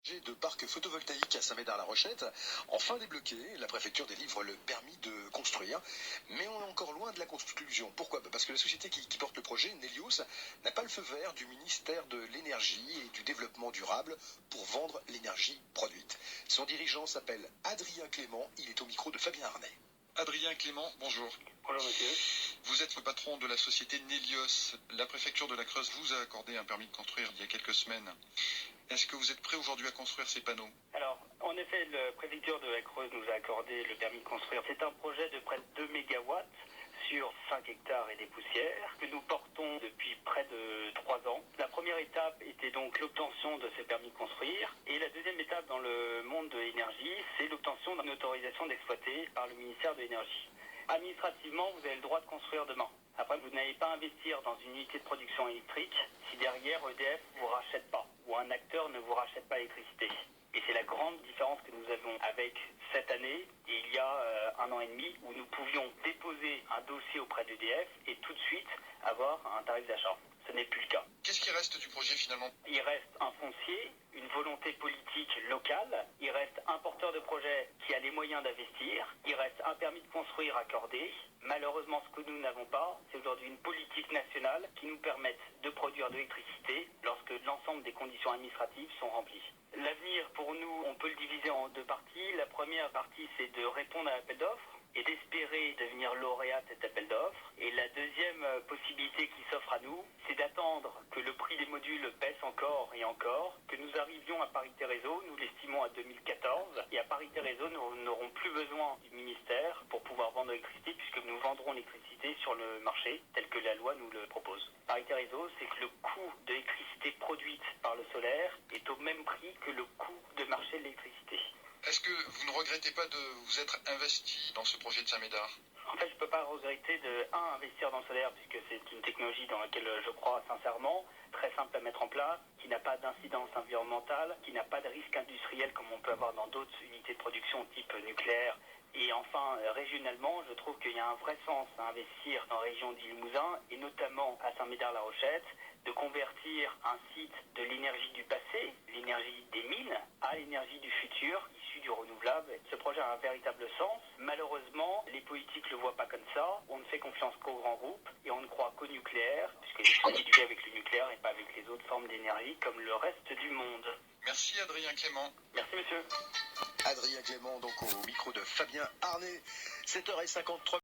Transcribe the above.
De parc photovoltaïque à Saint-Médard-la-Rochette, enfin débloqué, la préfecture délivre le permis de construire, mais on est encore loin de la conclusion. Pourquoi? Parce que la société qui porte le projet, Nelios, n'a pas le feu vert du ministère de l'Énergie et du Développement durable pour vendre l'énergie produite. Son dirigeant s'appelle Adrien Clément, il est au micro de Fabien Arnay. Adrien Clément, bonjour. Bonjour monsieur. Vous êtes le patron de la société Nelios. La préfecture de la Creuse vous a accordé un permis de construire il y a quelques semaines. Est-ce que vous êtes prêt aujourd'hui à construire ces panneaux? Alors, en effet, la préfecture de la Creuse nous a accordé le permis de construire. C'est un projet de près de 2 mégawatts sur 5 hectares et des poussières que nous portons depuis près de 3 ans. La première étape était donc l'obtention de ce permis de construire. Et la deuxième étape dans le monde de l'énergie, c'est l'obtention d'une autorisation d'exploiter par le ministère de l'Énergie. Administrativement, vous avez le droit de construire demain. Après, vous n'allez pas investir dans une unité de production électrique si derrière EDF ne vous rachète pas ou un acteur ne vous rachète pas l'électricité. Et c'est la grande différence que nous avons avec cette année et il y a 1 an et demi où nous pouvions déposer un dossier auprès d'EDF et tout de suite avoir un tarif d'achat. Ce n'est plus le cas. Qu'est-ce qui reste du projet finalement? Il reste un foncier, une volonté politique locale, il reste un porteur de projet qui a les moyens d'investir, il reste un permis de construire accordé. Malheureusement, ce que nous n'avons pas, c'est aujourd'hui une politique nationale qui nous permette de produire de l'électricité lorsque l'ensemble des conditions administratives sont remplies. L'avenir, pour nous, on peut le diviser en 2 parties. La première partie, c'est de répondre à l'appel d'offres et d'espérer devenir lauréat de cet appel d'offres. Et la deuxième possibilité qui s'offre à nous, c'est d'attendre que le prix des modules baisse encore et encore, que nous arrivions à parité réseau, nous l'estimons à 2014, et à parité réseau, nous n'aurons plus besoin du ministère pour pouvoir vendre l'électricité, puisque nous vendrons l'électricité sur le marché, tel que la loi nous le propose. Parité réseau, c'est que le coût de l'électricité produite par le solaire est au même prix que le coût de marché de l'électricité. Est-ce que vous ne regrettez pas de vous être investi dans ce projet de Saint-Médard? En fait, je ne peux pas regretter investir dans le solaire, puisque c'est une technologie dans laquelle je crois sincèrement, très simple à mettre en place, qui n'a pas d'incidence environnementale, qui n'a pas de risque industriel comme on peut avoir dans d'autres unités de production type nucléaire. Et enfin, régionalement, je trouve qu'il y a un vrai sens à investir dans la région du Limousin, et notamment à Saint-Médard-la-Rochette, de convertir un site de l'énergie du passé, l'énergie des mines, à l'énergie du futur, issue du renouvelable. Ce projet a un véritable sens. Malheureusement, les politiques ne le voient pas comme ça. On ne fait confiance qu'aux grands groupes et on ne croit qu'au nucléaire, puisque c'est lié avec le nucléaire et pas avec les autres formes d'énergie comme le reste du monde. Merci Adrien Clément. Merci monsieur. Adrien Clément, donc au micro de Fabien Arnay, 7h53.